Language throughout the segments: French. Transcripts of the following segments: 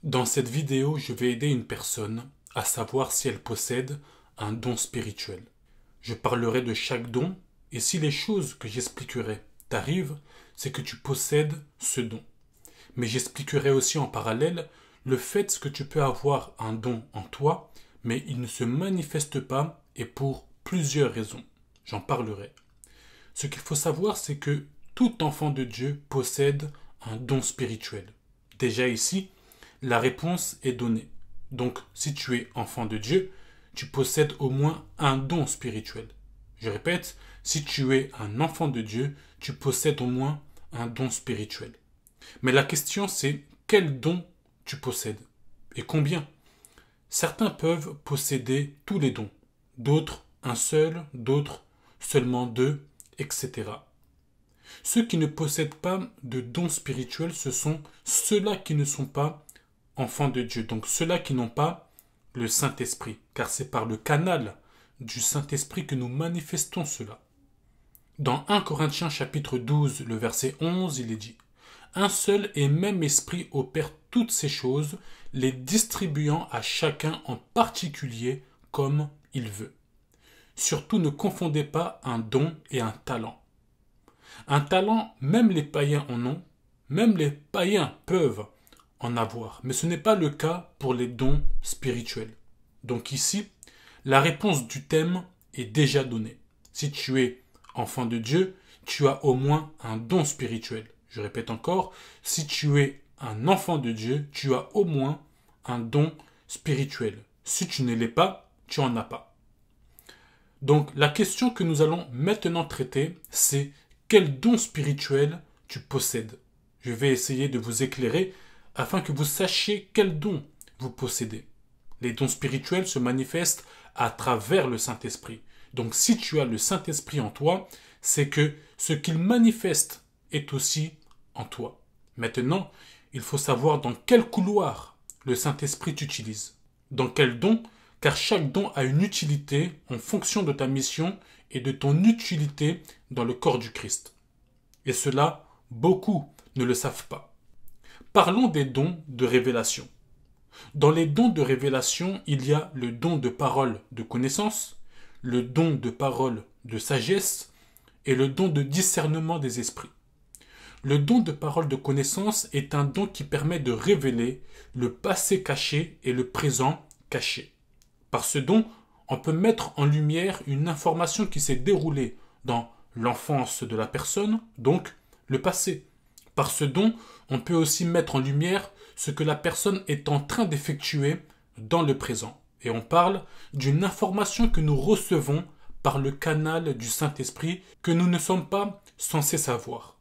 Dans cette vidéo, je vais aider une personne à savoir si elle possède un don spirituel. Je parlerai de chaque don et si les choses que j'expliquerai t'arrivent, c'est que tu possèdes ce don. Mais j'expliquerai aussi en parallèle le fait que tu peux avoir un don en toi, mais il ne se manifeste pas et pour plusieurs raisons. J'en parlerai. Ce qu'il faut savoir, c'est que tout enfant de Dieu possède un don spirituel. Déjà ici, la réponse est donnée. Donc, si tu es enfant de Dieu, tu possèdes au moins un don spirituel. Je répète, si tu es un enfant de Dieu, tu possèdes au moins un don spirituel. Mais la question c'est quel don tu possèdes et combien. Certains peuvent posséder tous les dons, d'autres un seul, d'autres seulement deux, etc. Ceux qui ne possèdent pas de dons spirituels, ce sont ceux-là qui ne sont pas enfants de Dieu, donc ceux-là qui n'ont pas le Saint-Esprit, car c'est par le canal du Saint-Esprit que nous manifestons cela. Dans 1 Corinthiens chapitre 12, le verset 11, il est dit « Un seul et même esprit opère toutes ces choses, les distribuant à chacun en particulier comme il veut. Surtout ne confondez pas un don et un talent. Un talent, même les païens en ont, même les païens peuvent en avoir, mais ce n'est pas le cas pour les dons spirituels. Donc ici, la réponse du thème est déjà donnée. Si tu es enfant de Dieu, tu as au moins un don spirituel. Je répète encore, si tu es un enfant de Dieu, tu as au moins un don spirituel. Si tu ne l'es pas, tu n'en as pas. Donc la question que nous allons maintenant traiter, c'est quel don spirituel tu possèdes. Je vais essayer de vous éclairer afin que vous sachiez quel don vous possédez. Les dons spirituels se manifestent à travers le Saint-Esprit. Donc si tu as le Saint-Esprit en toi, c'est que ce qu'il manifeste est aussi en toi. Maintenant, il faut savoir dans quel couloir le Saint-Esprit t'utilise. Dans quel don, car chaque don a une utilité en fonction de ta mission et de ton utilité dans le corps du Christ. Et cela, beaucoup ne le savent pas. Parlons des dons de révélation. Dans les dons de révélation, il y a le don de parole de connaissance, le don de parole de sagesse et le don de discernement des esprits. Le don de parole de connaissance est un don qui permet de révéler le passé caché et le présent caché. Par ce don, on peut mettre en lumière une information qui s'est déroulée dans l'enfance de la personne, donc le passé. Par ce don, on peut aussi mettre en lumière ce que la personne est en train d'effectuer dans le présent. Et on parle d'une information que nous recevons par le canal du Saint-Esprit que nous ne sommes pas censés savoir.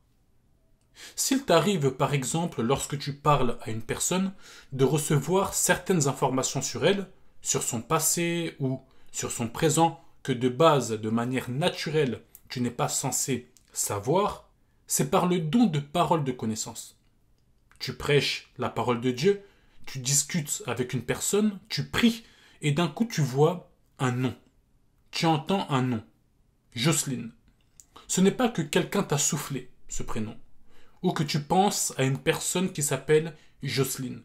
S'il t'arrive par exemple lorsque tu parles à une personne de recevoir certaines informations sur elle, sur son passé ou sur son présent que de base, de manière naturelle, tu n'es pas censé savoir, c'est par le don de parole de connaissance. Tu prêches la parole de Dieu, tu discutes avec une personne, tu pries, et d'un coup tu vois un nom. Tu entends un nom. Jocelyne. Ce n'est pas que quelqu'un t'a soufflé ce prénom, ou que tu penses à une personne qui s'appelle Jocelyne.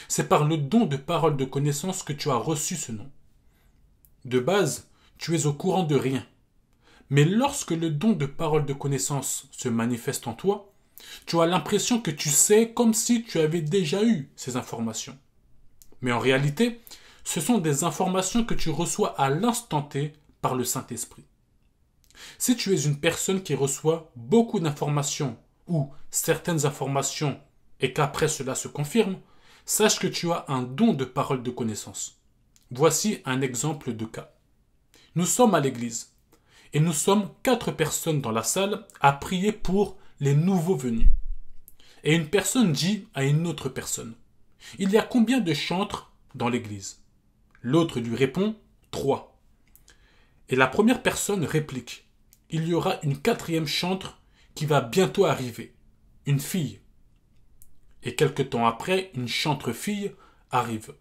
C'est par le don de parole de connaissance que tu as reçu ce nom. De base, tu es au courant de rien. Mais lorsque le don de parole de connaissance se manifeste en toi, tu as l'impression que tu sais comme si tu avais déjà eu ces informations. Mais en réalité, ce sont des informations que tu reçois à l'instant T par le Saint-Esprit. Si tu es une personne qui reçoit beaucoup d'informations ou certaines informations et qu'après cela se confirme, sache que tu as un don de parole de connaissance. Voici un exemple de cas. Nous sommes à l'église. Et nous sommes 4 personnes dans la salle à prier pour les nouveaux venus. Et une personne dit à une autre personne « Il y a combien de chantres dans l'église ?» L'autre lui répond « 3. » Et la première personne réplique « Il y aura une 4e chantre qui va bientôt arriver, une fille. » Et quelque temps après, une chantre fille arrive.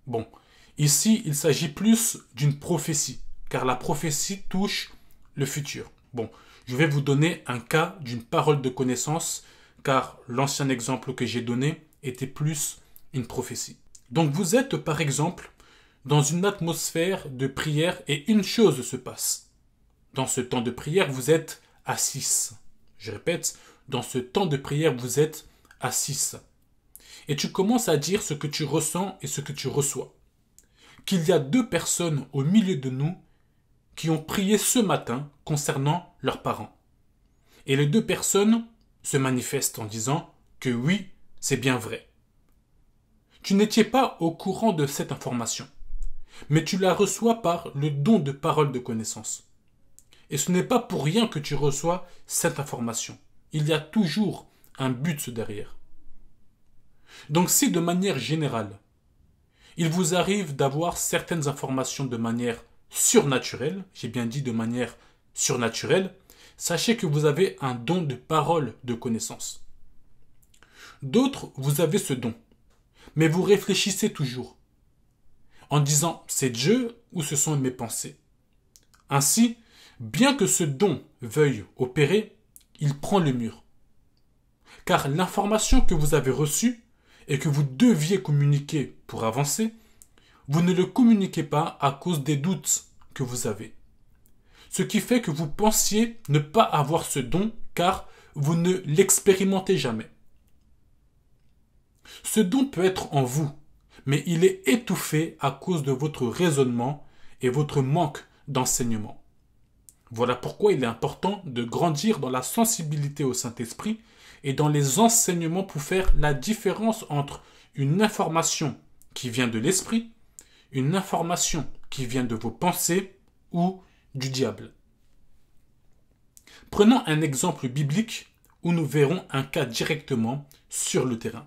Bon, ici il s'agit plus d'une prophétie, car la prophétie touche le futur. Bon, je vais vous donner un cas d'une parole de connaissance, car l'ancien exemple que j'ai donné était plus une prophétie. Donc vous êtes par exemple dans une atmosphère de prière et une chose se passe. Dans ce temps de prière, vous êtes à 6. Je répète, dans ce temps de prière, vous êtes à 6. Et tu commences à dire ce que tu ressens et ce que tu reçois. Qu'il y a 2 personnes au milieu de nous qui ont prié ce matin concernant leurs parents. Et les 2 personnes se manifestent en disant que oui, c'est bien vrai. Tu n'étais pas au courant de cette information, mais tu la reçois par le don de parole de connaissance. Et ce n'est pas pour rien que tu reçois cette information. Il y a toujours un but derrière. Donc si de manière générale, il vous arrive d'avoir certaines informations de manière surnaturelle, j'ai bien dit de manière surnaturelle, sachez que vous avez un don de parole de connaissance. D'autres, vous avez ce don, mais vous réfléchissez toujours, en disant c'est Dieu ou ce sont mes pensées. Ainsi, bien que ce don veuille opérer, il prend le mur. Car l'information que vous avez reçue et que vous deviez communiquer pour avancer, vous ne le communiquez pas à cause des doutes que vous avez. Ce qui fait que vous pensiez ne pas avoir ce don car vous ne l'expérimentez jamais. Ce don peut être en vous, mais il est étouffé à cause de votre raisonnement et votre manque d'enseignement. Voilà pourquoi il est important de grandir dans la sensibilité au Saint-Esprit et dans les enseignements pour faire la différence entre une information qui vient de l'Esprit, une information qui vient de vos pensées ou du diable. Prenons un exemple biblique où nous verrons un cas directement sur le terrain.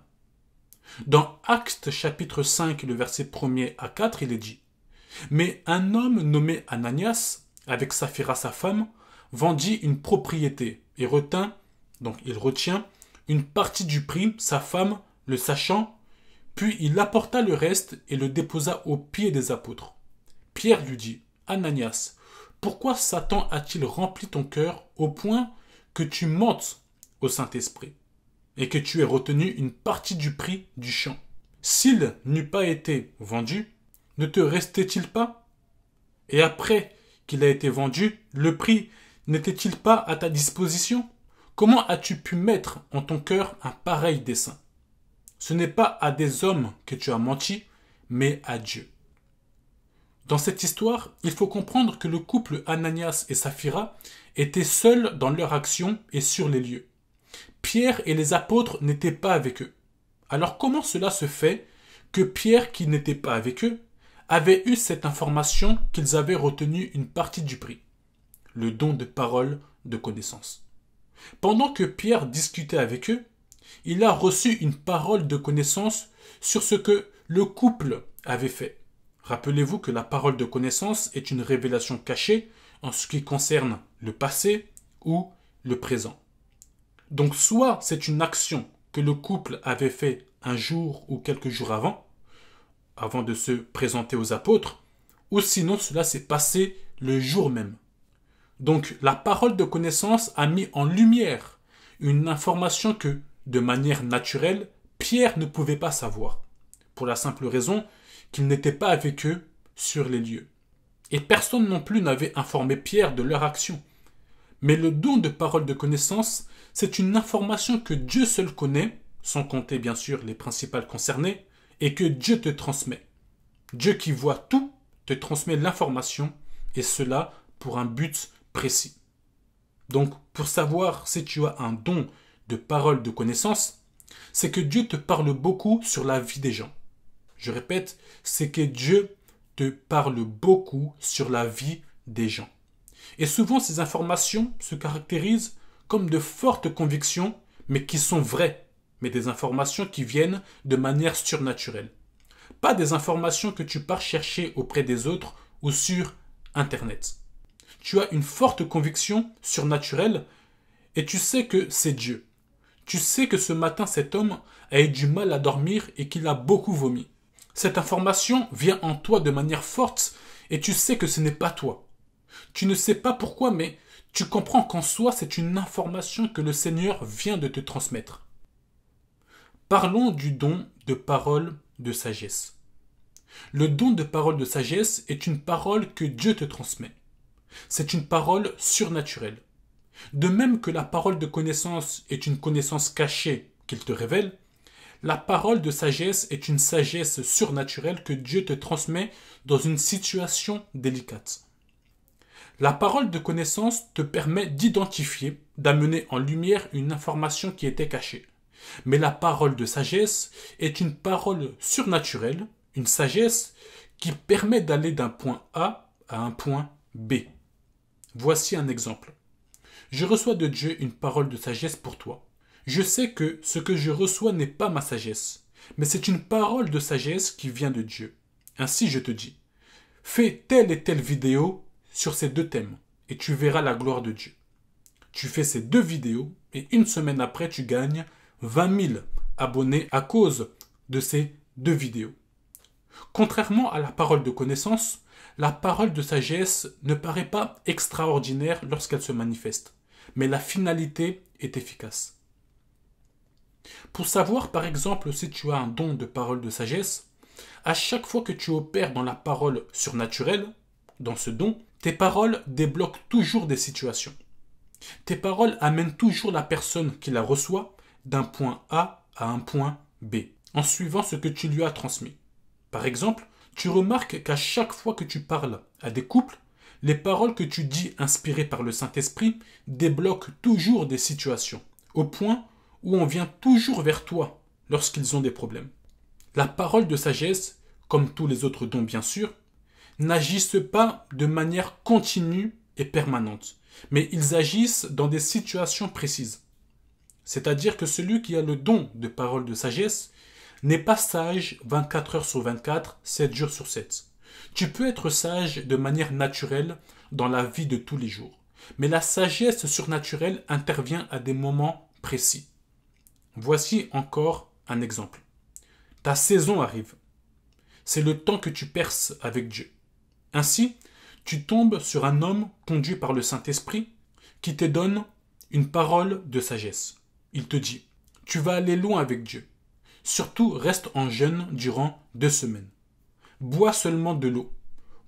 Dans Actes chapitre 5, le verset 1er à 4, il est dit « Mais un homme nommé Ananias, avec Saphira sa femme, vendit une propriété et il retient une partie du prix, sa femme le sachant, puis il apporta le reste et le déposa aux pieds des apôtres. Pierre lui dit, Ananias, pourquoi Satan a-t-il rempli ton cœur au point que tu mentes au Saint-Esprit et que tu aies retenu une partie du prix du champ? S'il n'eût pas été vendu, ne te restait-il pas? Et après qu'il a été vendu, le prix n'était-il pas à ta disposition? Comment as-tu pu mettre en ton cœur un pareil dessein? Ce n'est pas à des hommes que tu as menti, mais à Dieu. Dans cette histoire, il faut comprendre que le couple Ananias et Saphira étaient seuls dans leur action et sur les lieux. Pierre et les apôtres n'étaient pas avec eux. Alors comment cela se fait que Pierre, qui n'était pas avec eux, avait eu cette information qu'ils avaient retenu une partie du prix? Le don de parole de connaissance. Pendant que Pierre discutait avec eux, il a reçu une parole de connaissance sur ce que le couple avait fait. Rappelez-vous que la parole de connaissance est une révélation cachée en ce qui concerne le passé ou le présent. Donc soit c'est une action que le couple avait fait un jour ou quelques jours avant de se présenter aux apôtres, ou sinon cela s'est passé le jour même. Donc la parole de connaissance a mis en lumière une information que, de manière naturelle, Pierre ne pouvait pas savoir, pour la simple raison qu'il n'était pas avec eux sur les lieux. Et personne non plus n'avait informé Pierre de leur action. Mais le don de parole de connaissance, c'est une information que Dieu seul connaît, sans compter bien sûr les principales concernées, et que Dieu te transmet. Dieu qui voit tout te transmet l'information, et cela pour un but précis. Donc, pour savoir si tu as un don de parole de connaissance, c'est que Dieu te parle beaucoup sur la vie des gens. Je répète, c'est que Dieu te parle beaucoup sur la vie des gens. Et souvent, ces informations se caractérisent comme de fortes convictions, mais qui sont vraies, mais des informations qui viennent de manière surnaturelle. Pas des informations que tu pars chercher auprès des autres ou sur Internet. Tu as une forte conviction surnaturelle et tu sais que c'est Dieu. Tu sais que ce matin, cet homme a eu du mal à dormir et qu'il a beaucoup vomi. Cette information vient en toi de manière forte et tu sais que ce n'est pas toi. Tu ne sais pas pourquoi, mais tu comprends qu'en soi, c'est une information que le Seigneur vient de te transmettre. Parlons du don de parole de sagesse. Le don de parole de sagesse est une parole que Dieu te transmet. C'est une parole surnaturelle. De même que la parole de connaissance est une connaissance cachée qu'il te révèle, la parole de sagesse est une sagesse surnaturelle que Dieu te transmet dans une situation délicate. La parole de connaissance te permet d'identifier, d'amener en lumière une information qui était cachée. Mais la parole de sagesse est une parole surnaturelle, une sagesse qui permet d'aller d'un point A à un point B. Voici un exemple. Je reçois de Dieu une parole de sagesse pour toi. Je sais que ce que je reçois n'est pas ma sagesse, mais c'est une parole de sagesse qui vient de Dieu. Ainsi je te dis, fais telle et telle vidéo sur ces deux thèmes, et tu verras la gloire de Dieu. Tu fais ces deux vidéos, et une semaine après, tu gagnes 20 000 abonnés à cause de ces deux vidéos. Contrairement à la parole de connaissance, la parole de sagesse ne paraît pas extraordinaire lorsqu'elle se manifeste, mais la finalité est efficace. Pour savoir par exemple si tu as un don de parole de sagesse, à chaque fois que tu opères dans la parole surnaturelle, dans ce don, tes paroles débloquent toujours des situations. Tes paroles amènent toujours la personne qui la reçoit d'un point A à un point B, en suivant ce que tu lui as transmis. Par exemple, tu remarques qu'à chaque fois que tu parles à des couples, les paroles que tu dis inspirées par le Saint-Esprit débloquent toujours des situations, au point où on vient toujours vers toi lorsqu'ils ont des problèmes. La parole de sagesse, comme tous les autres dons bien sûr, n'agissent pas de manière continue et permanente, mais ils agissent dans des situations précises. C'est-à-dire que celui qui a le don de parole de sagesse n'est pas sage 24 heures sur 24, 7 jours sur 7. Tu peux être sage de manière naturelle dans la vie de tous les jours, mais la sagesse surnaturelle intervient à des moments précis. Voici encore un exemple. Ta saison arrive. C'est le temps que tu perces avec Dieu. Ainsi, tu tombes sur un homme conduit par le Saint-Esprit qui te donne une parole de sagesse. Il te dit, tu vas aller loin avec Dieu. Surtout, reste en jeûne durant 2 semaines. Bois seulement de l'eau.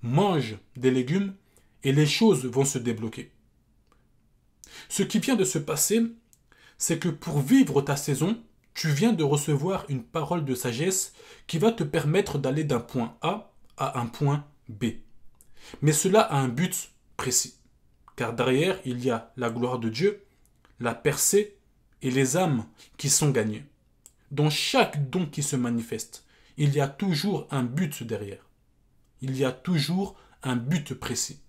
Mange des légumes et les choses vont se débloquer. Ce qui vient de se passer, c'est que pour vivre ta saison, tu viens de recevoir une parole de sagesse qui va te permettre d'aller d'un point A à un point B. Mais cela a un but précis, car derrière, il y a la gloire de Dieu, la percée et les âmes qui sont gagnées. Dans chaque don qui se manifeste, il y a toujours un but derrière. Il y a toujours un but précis.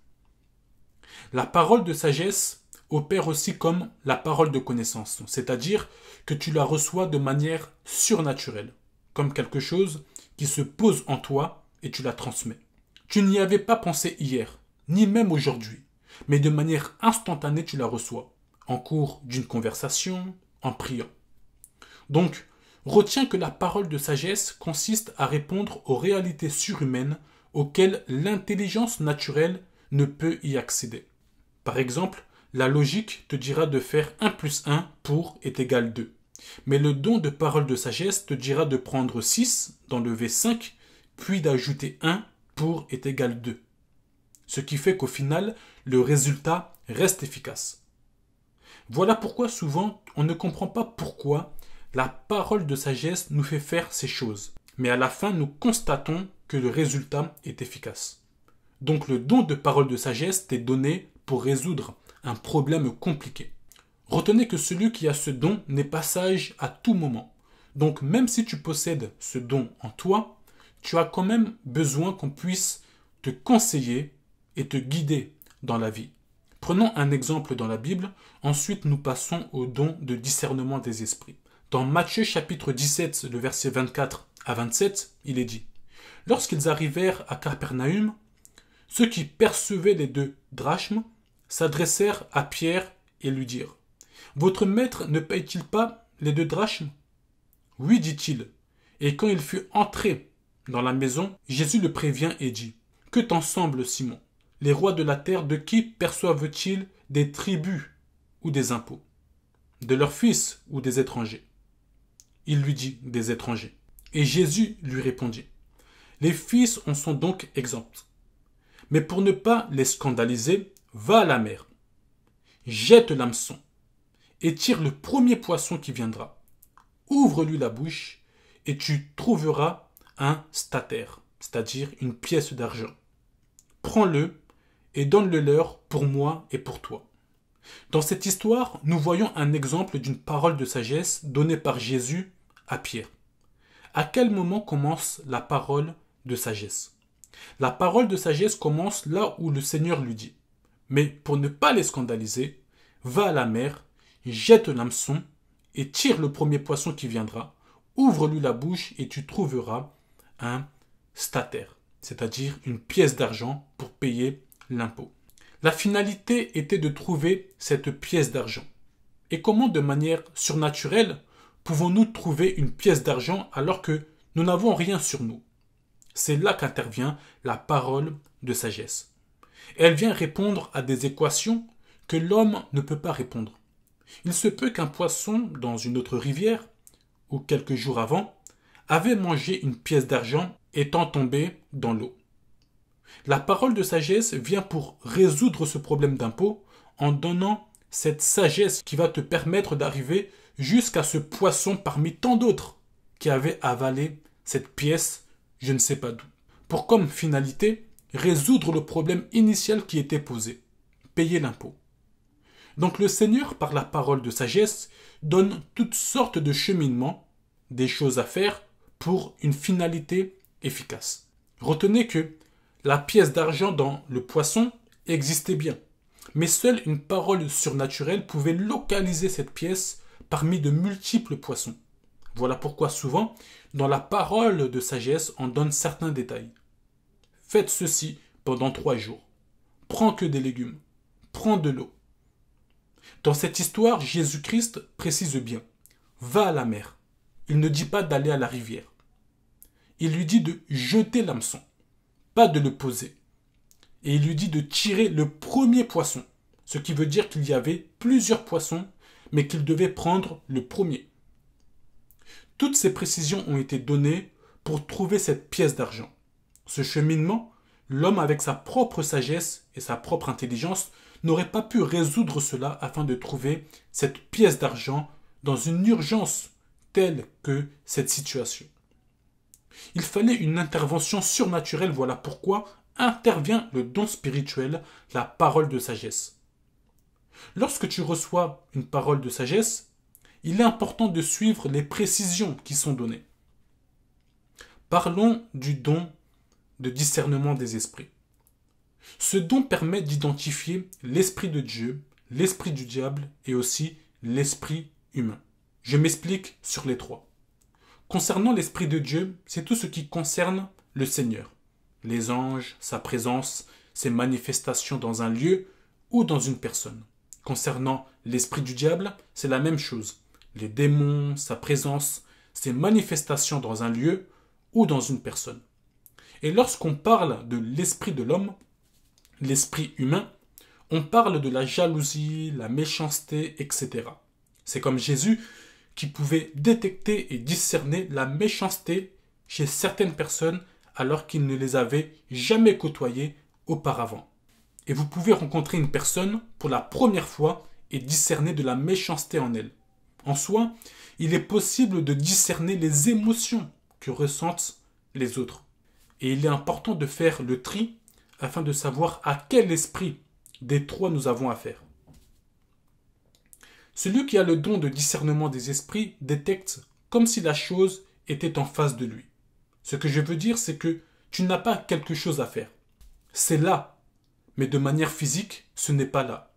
La parole de sagesse opère aussi comme la parole de connaissance, c'est-à-dire que tu la reçois de manière surnaturelle, comme quelque chose qui se pose en toi et tu la transmets. Tu n'y avais pas pensé hier, ni même aujourd'hui, mais de manière instantanée tu la reçois, en cours d'une conversation, en priant. Donc, retiens que la parole de sagesse consiste à répondre aux réalités surhumaines auxquelles l'intelligence naturelle ne peut y accéder. Par exemple, la logique te dira de faire 1 plus 1 pour est égal 2. Mais le don de parole de sagesse te dira de prendre 6, d'enlever 5, puis d'ajouter 1 pour est égal 2. Ce qui fait qu'au final, le résultat reste efficace. Voilà pourquoi souvent on ne comprend pas pourquoi la parole de sagesse nous fait faire ces choses. Mais à la fin, nous constatons que le résultat est efficace. Donc le don de parole de sagesse t'est donné pour résoudre un problème compliqué. Retenez que celui qui a ce don n'est pas sage à tout moment. Donc même si tu possèdes ce don en toi, tu as quand même besoin qu'on puisse te conseiller et te guider dans la vie. Prenons un exemple dans la Bible, ensuite nous passons au don de discernement des esprits. Dans Matthieu chapitre 17, le verset 24 à 27, il est dit « Lorsqu'ils arrivèrent à Capernaüm, ceux qui percevaient les 2 drachmes s'adressèrent à Pierre et lui dirent « Votre maître ne paye-t-il pas les 2 drachmes ?» « Oui, dit-il. Et quand il fut entré dans la maison, Jésus le prévient et dit « Que t'en semble, Simon? Les rois de la terre, de qui perçoivent-ils des tributs ou des impôts? De leurs fils ou des étrangers ?» Il lui dit, des étrangers. Et Jésus lui répondit, les fils en sont donc exempts. Mais pour ne pas les scandaliser, va à la mer, jette l'hameçon, et tire le premier poisson qui viendra. Ouvre-lui la bouche, et tu trouveras un statère, c'est-à-dire une pièce d'argent. Prends-le et donne-le leur pour moi et pour toi. Dans cette histoire, nous voyons un exemple d'une parole de sagesse donnée par Jésus à Pierre. À quel moment commence la parole de sagesse? La parole de sagesse commence là où le Seigneur lui dit, mais pour ne pas les scandaliser, va à la mer, jette l'hameçon et tire le premier poisson qui viendra, ouvre-lui la bouche et tu trouveras un statère, c'est-à-dire une pièce d'argent pour payer l'impôt. La finalité était de trouver cette pièce d'argent. Et comment de manière surnaturelle pouvons-nous trouver une pièce d'argent alors que nous n'avons rien sur nous? C'est là qu'intervient la parole de sagesse. Elle vient répondre à des équations que l'homme ne peut pas répondre. Il se peut qu'un poisson dans une autre rivière, ou quelques jours avant, avait mangé une pièce d'argent étant tombé dans l'eau. La parole de sagesse vient pour résoudre ce problème d'impôt en donnant cette sagesse qui va te permettre d'arriver jusqu'à ce poisson parmi tant d'autres qui avaient avalé cette pièce, je ne sais pas d'où. Pour comme finalité, résoudre le problème initial qui était posé, payer l'impôt. Donc le Seigneur, par la parole de sagesse, donne toutes sortes de cheminements, des choses à faire pour une finalité efficace. Retenez que la pièce d'argent dans le poisson existait bien, mais seule une parole surnaturelle pouvait localiser cette pièce parmi de multiples poissons. Voilà pourquoi souvent, dans la parole de sagesse, on donne certains détails. Faites ceci pendant 3 jours. Prends que des légumes. Prends de l'eau. Dans cette histoire, Jésus-Christ précise bien. Va à la mer. Il ne dit pas d'aller à la rivière. Il lui dit de jeter l'hameçon, pas de le poser. Et il lui dit de tirer le premier poisson, ce qui veut dire qu'il y avait plusieurs poissons, mais qu'il devait prendre le premier. Toutes ces précisions ont été données pour trouver cette pièce d'argent. Ce cheminement, l'homme avec sa propre sagesse et sa propre intelligence n'aurait pas pu résoudre cela afin de trouver cette pièce d'argent dans une urgence telle que cette situation. Il fallait une intervention surnaturelle, voilà pourquoi intervient le don spirituel, la parole de sagesse. Lorsque tu reçois une parole de sagesse, il est important de suivre les précisions qui sont données. Parlons du don de discernement des esprits. Ce don permet d'identifier l'esprit de Dieu, l'esprit du diable et aussi l'esprit humain. Je m'explique sur les trois. Concernant l'esprit de Dieu, c'est tout ce qui concerne le Seigneur. Les anges, sa présence, ses manifestations dans un lieu ou dans une personne. Concernant l'esprit du diable, c'est la même chose. Les démons, sa présence, ses manifestations dans un lieu ou dans une personne. Et lorsqu'on parle de l'esprit de l'homme, l'esprit humain, on parle de la jalousie, la méchanceté, etc. C'est comme Jésus qui pouvait détecter et discerner la méchanceté chez certaines personnes alors qu'il ne les avait jamais côtoyées auparavant. Et vous pouvez rencontrer une personne pour la première fois et discerner de la méchanceté en elle. En soi, il est possible de discerner les émotions que ressentent les autres. Et il est important de faire le tri afin de savoir à quel esprit des trois nous avons affaire. Celui qui a le don de discernement des esprits détecte comme si la chose était en face de lui. Ce que je veux dire, c'est que tu n'as pas quelque chose à faire. C'est là, mais de manière physique, ce n'est pas là.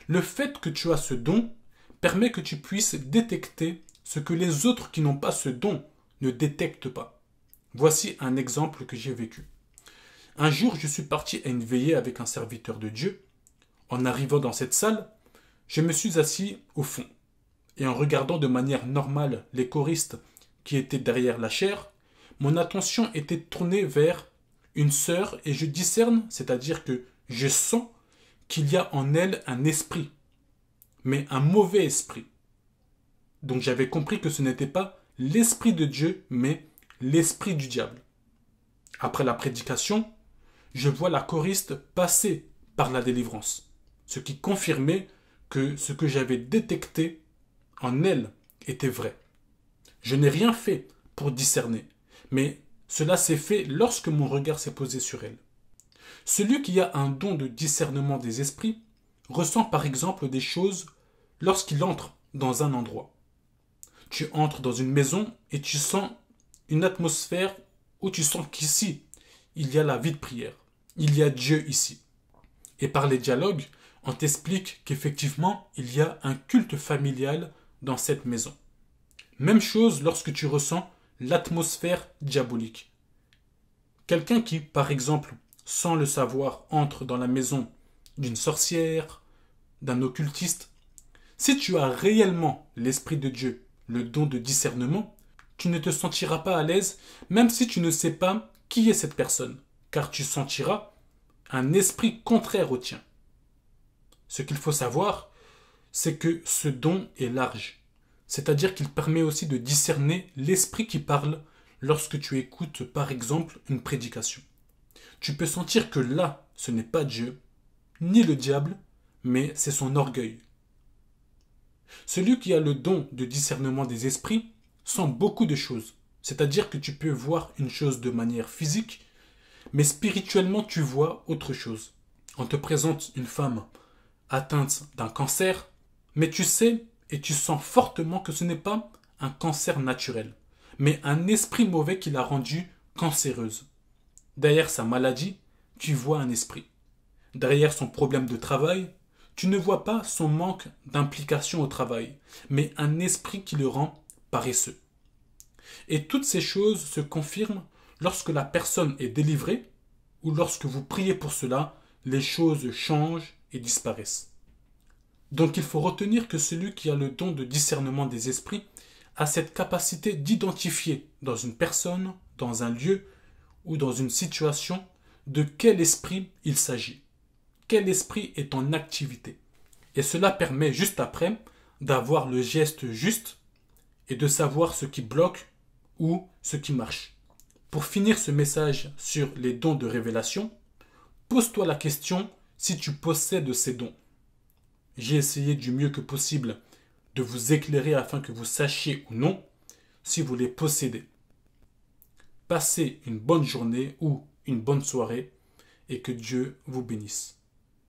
Le fait que tu as ce don permet que tu puisses détecter ce que les autres qui n'ont pas ce don ne détectent pas. Voici un exemple que j'ai vécu. Un jour, je suis parti à une veillée avec un serviteur de Dieu. En arrivant dans cette salle, je me suis assis au fond. Et en regardant de manière normale les choristes qui étaient derrière la chaire, mon attention était tournée vers une sœur et je discerne, c'est-à-dire que je sens qu'il y a en elle un esprit, mais un mauvais esprit. Donc j'avais compris que ce n'était pas l'Esprit de Dieu, mais l'Esprit du diable. Après la prédication, je vois la choriste passer par la délivrance, ce qui confirmait que ce que j'avais détecté en elle était vrai. Je n'ai rien fait pour discerner, mais cela s'est fait lorsque mon regard s'est posé sur elle. Celui qui a un don de discernement des esprits ressent par exemple des choses lorsqu'il entre dans un endroit. Tu entres dans une maison et tu sens une atmosphère où tu sens qu'ici, il y a la vie de prière. Il y a Dieu ici. Et par les dialogues, on t'explique qu'effectivement, il y a un culte familial dans cette maison. Même chose lorsque tu ressens l'atmosphère diabolique. Quelqu'un qui, par exemple, sans le savoir, entre dans la maison d'une sorcière, d'un occultiste, si tu as réellement l'Esprit de Dieu, le don de discernement, tu ne te sentiras pas à l'aise, même si tu ne sais pas qui est cette personne, car tu sentiras un esprit contraire au tien. Ce qu'il faut savoir, c'est que ce don est large, c'est-à-dire qu'il permet aussi de discerner l'esprit qui parle lorsque tu écoutes par exemple une prédication. Tu peux sentir que là, ce n'est pas Dieu, ni le diable, mais c'est son orgueil. Celui qui a le don de discernement des esprits sent beaucoup de choses, c'est-à-dire que tu peux voir une chose de manière physique, mais spirituellement tu vois autre chose. On te présente une femme atteinte d'un cancer, mais tu sais et tu sens fortement que ce n'est pas un cancer naturel, mais un esprit mauvais qui l'a rendue cancéreuse. Derrière sa maladie, tu vois un esprit. Derrière son problème de travail, tu ne vois pas son manque d'implication au travail, mais un esprit qui le rend paresseux. Et toutes ces choses se confirment lorsque la personne est délivrée ou lorsque vous priez pour cela, les choses changent et disparaissent. Donc il faut retenir que celui qui a le don de discernement des esprits a cette capacité d'identifier dans une personne, dans un lieu ou dans une situation de quel esprit il s'agit. Quel esprit est en activité. Et cela permet juste après d'avoir le geste juste et de savoir ce qui bloque ou ce qui marche. Pour finir ce message sur les dons de révélation, pose-toi la question si tu possèdes ces dons. J'ai essayé du mieux que possible de vous éclairer afin que vous sachiez ou non si vous les possédez. Passez une bonne journée ou une bonne soirée et que Dieu vous bénisse.